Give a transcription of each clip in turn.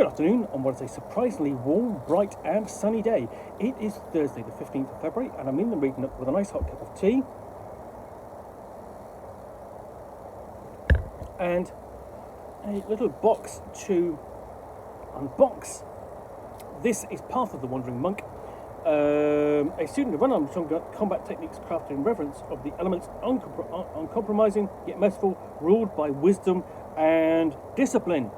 Good afternoon on what is a surprisingly warm, bright and sunny day. It is Thursday the 15th of February and I'm in the reading up with a nice hot cup of tea and a little box to unbox. This is Path of the Wandering Monk, a student of unarmed combat techniques crafted in reverence of the elements, uncompromising yet merciful, ruled by wisdom and discipline.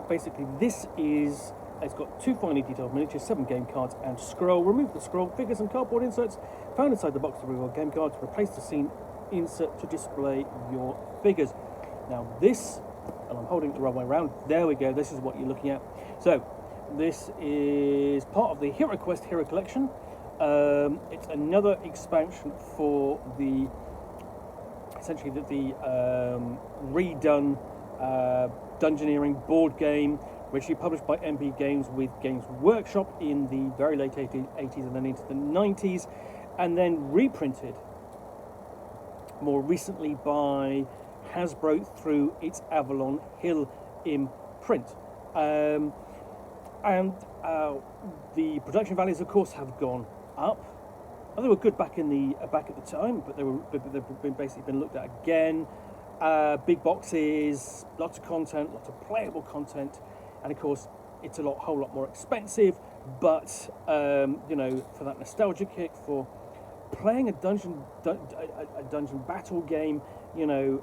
Basically this is, it's got two finely detailed miniatures, 7 game cards and scroll. Remove the scroll, figures and cardboard inserts found inside the box of real game cards. Replace the scene insert to display your figures. Now this, and I'm holding it the wrong way around, there we go, this is what you're looking at. So this is part of the HeroQuest Hero Collection. It's another expansion for the essentially the redone Dungeoneering board game, which was published by MP Games with Games Workshop in the very late 80s and then into the 90s, and then reprinted more recently by Hasbro through its Avalon Hill imprint. The production values, of course, have gone up. Well, they were good back at the time, but they've basically been looked at again. Big boxes, lots of content, lots of playable content, and of course it's a whole lot more expensive. But you know, for that nostalgia kick, for playing a dungeon battle game, you know,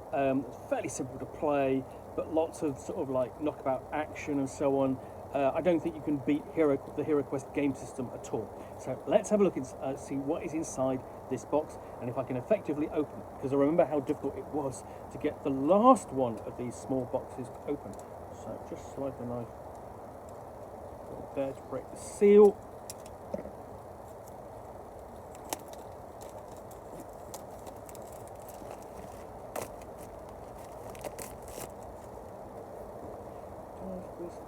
it's fairly simple to play, but lots of sort of like knockabout action and so on. I don't think you can beat the HeroQuest Game System at all. So let's have a look and see what is inside this box and if I can effectively open it, because I remember how difficult it was to get the last one of these small boxes open. So just slide the knife there to break the seal.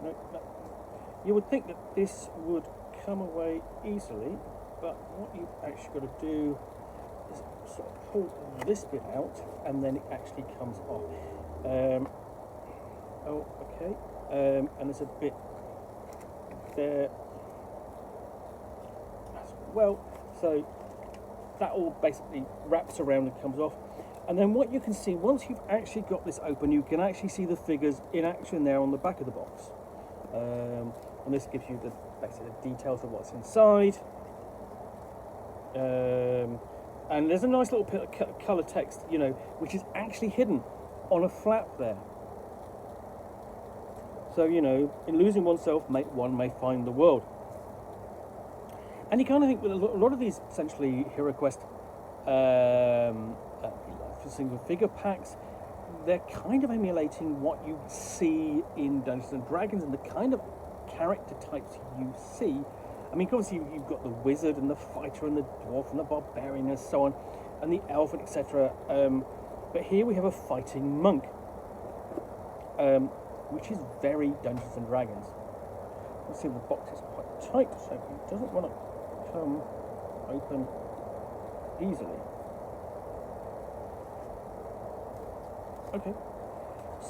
No. You would think that this would come away easily, but what you've actually got to do is sort of pull this bit out and then it actually comes off. And there's a bit there as well. So that all basically wraps around and comes off. And then what you can see, once you've actually got this open, you can actually see the figures in action there on the back of the box. And this gives you basically the details of what's inside. And there's a nice little bit of colour text, you know, which is actually hidden on a flap there. So, you know, in losing oneself, one may find the world. And you kind of think with a lot of these essentially HeroQuest single figure packs, they're kind of emulating what you see in Dungeons and Dragons and the kind of character types you see. I mean, obviously you've got the wizard and the fighter and the dwarf and the barbarian and so on, and the elf and etc. But here we have a fighting monk, which is very Dungeons and Dragons. Let's see, the box is quite tight, so it doesn't want to come open easily. Okay,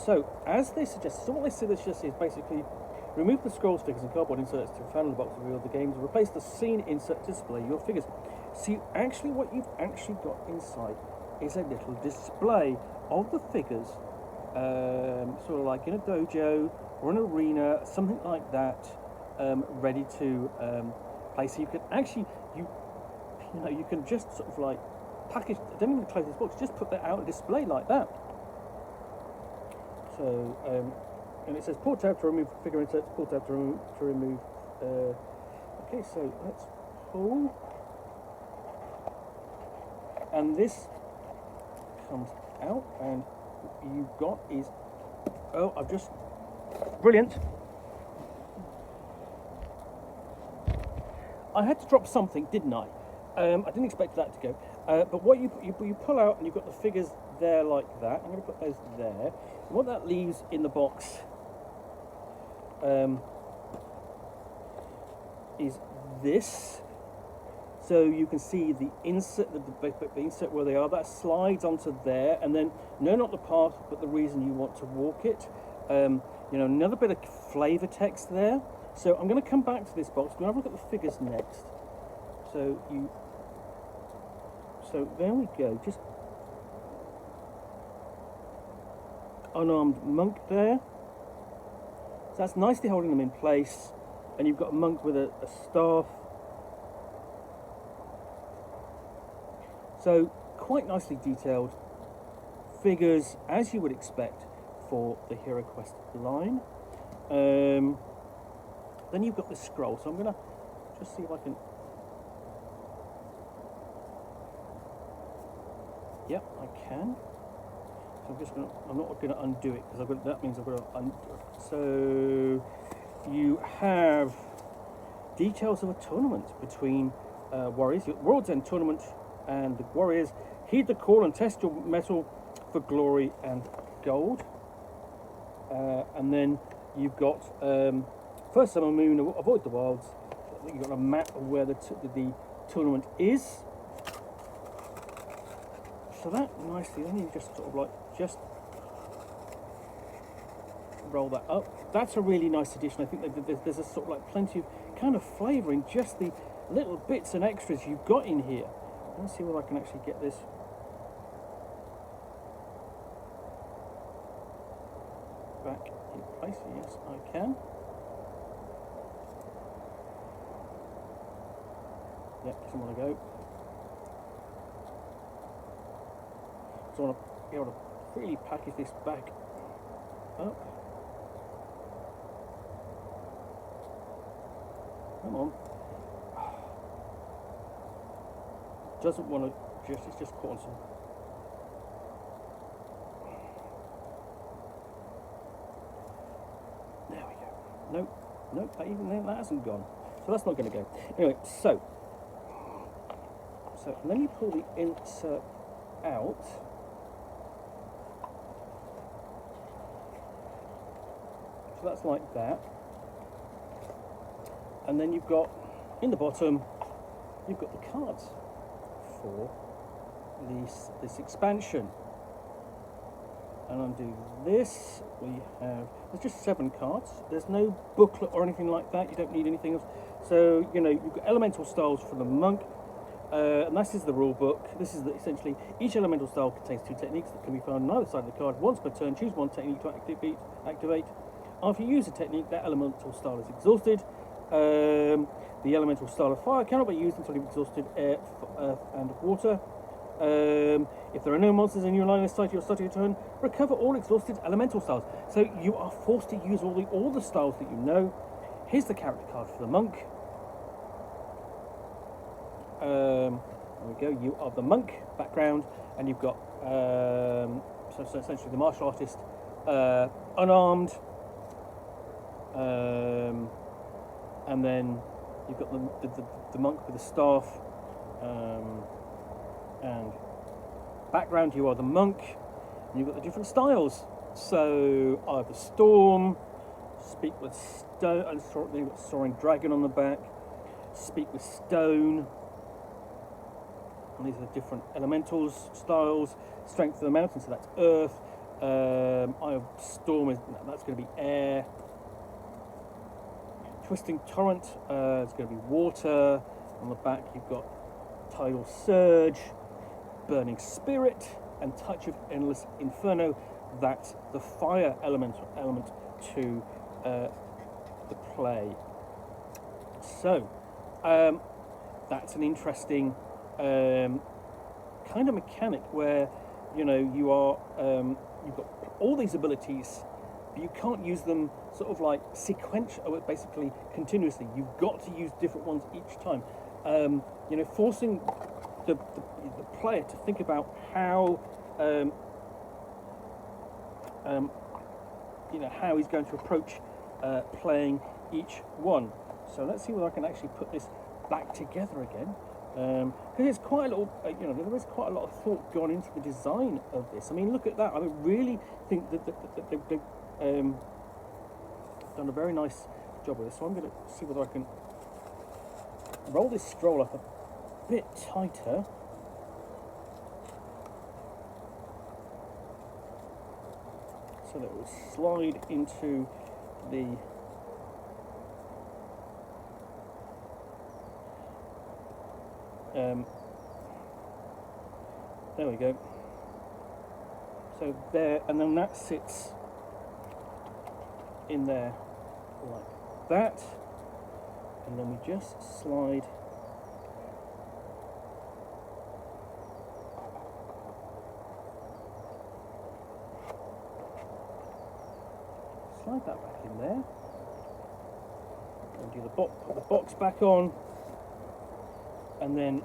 so as they suggest, what they suggest is basically remove the scrolls, figures and cardboard inserts to found in the box to reveal the games and replace the scene insert to display your figures. See, actually what you've actually got inside is a little display of the figures, sort of like in a dojo or an arena, something like that, ready to play. So you can actually, you can just sort of like package, don't even close this box, just put that out and display like that. So, and it says pull tab to remove figure inserts, pull tab to remove. Okay, so let's pull. And this comes out, and what you've got is, oh, I've just, brilliant. I had to drop something, didn't I? I didn't expect that to go. But what you pull out, and you've got the figures there like that. I'm going to put those there. And what that leaves in the box is this. So you can see the insert, the insert where they are. That slides onto there, and then no, not the path, but the reason you want to walk it. You know, another bit of flavour text there. So I'm going to come back to this box. I'm going to have a look at the figures next. So there we go. Just unarmed monk there. So that's nicely holding them in place, and you've got a monk with a staff. So quite nicely detailed figures, as you would expect for the HeroQuest line. Then you've got the scroll. So I'm going to just see if I can. Yep, I can. So I'm not going to undo it because that means I've got to undo it. So you have details of a tournament between warriors, World's End tournament, and the warriors. Heed the call and test your mettle for glory and gold. And then you've got first summer moon, avoid the wilds. You've got a map of where the tournament is. So that nicely, then you just sort of like just roll that up. That's a really nice addition. I think that there's a sort of like plenty of kind of flavour in just the little bits and extras you've got in here. Let's see whether I can actually get this. Back in place. Yes, I can. Yep, doesn't want to go. So I want to be able to really package this back up. Come on. Doesn't want to it's just caught on some. There we go. Nope, that hasn't gone. So that's not going to go. Anyway, so let me pull the insert out. So that's like that. And then you've got, in the bottom, you've got the cards for this expansion. And undo this, there's just 7 cards. There's no booklet or anything like that. You don't need anything else. So, you know, you've got elemental styles for the monk. And this is the rule book. This is essentially, each elemental style contains 2 techniques that can be found on either side of the card. Once per turn, choose one technique to activate. After you use a technique, that elemental style is exhausted. The elemental style of fire cannot be used until you've exhausted air, earth, and water. If there are no monsters in your line of sight, you'll start your turn. Recover all exhausted elemental styles. So you are forced to use all the styles that you know. Here's the character card for the monk. There we go. You are the monk background, and you've got so essentially the martial artist, unarmed, and then you've got the monk with the staff, and background. You are the monk, and you've got the different styles. So I have the storm, speak with stone, and you've got soaring dragon on the back. Speak with stone. And these are the different elementals, styles. Strength of the mountain, so that's earth. Eye of storm, that's going to be air. Twisting torrent, it's going to be water. On the back you've got tidal surge, burning spirit, and touch of endless inferno. That's the fire element to the play. So that's an interesting kind of mechanic where, you know, you are you've got all these abilities, but you can't use them sort of like sequential, basically continuously. You've got to use different ones each time. You know, forcing the player to think about how you know, how he's going to approach playing each one. So let's see whether I can actually put this back together again. Because it's quite a little, you know, there is quite a lot of thought gone into the design of this. I mean, look at that. I really think that they've done a very nice job with this. So I'm going to see whether I can roll this scroll up bit tighter. So that it will slide into the there we go. So there, and then that sits in there like that, and then we just slide that back in there, and do the put the box back on, and then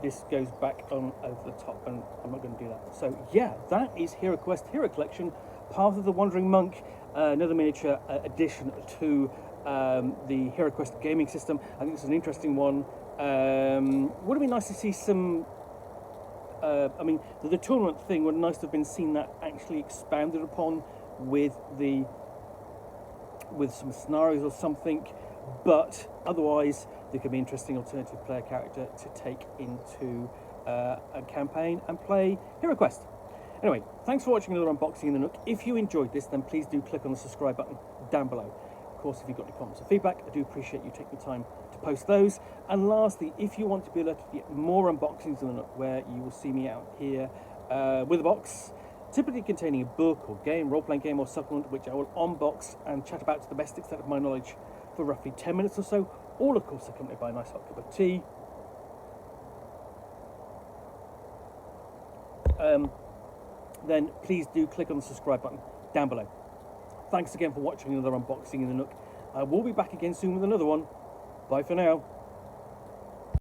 this goes back on over the top, and I'm not going to do that. So yeah, that is HeroQuest Hero Collection, Path of the Wandering Monk, another miniature addition to the HeroQuest gaming system. I think this is an interesting one. Would it be nice to see some I mean, the tournament thing would nice to have been seen that actually expanded upon with some scenarios or something, but otherwise there could be interesting alternative player character to take into a campaign and play HeroQuest. Anyway, thanks for watching another unboxing in the Nook. If you enjoyed this, then please do click on the subscribe button down below. Of course, if you've got any comments or feedback, I do appreciate you taking the time to post those. And lastly, if you want to be alerted to get more unboxings in the Nook, where you will see me out here with a box, typically containing a book or game, role-playing game or supplement, which I will unbox and chat about to the best extent of my knowledge for roughly 10 minutes or so, all of course accompanied by a nice hot cup of tea. Then please do click on the subscribe button down below. Thanks again for watching another unboxing in the Nook. I will be back again soon with another one. Bye for now.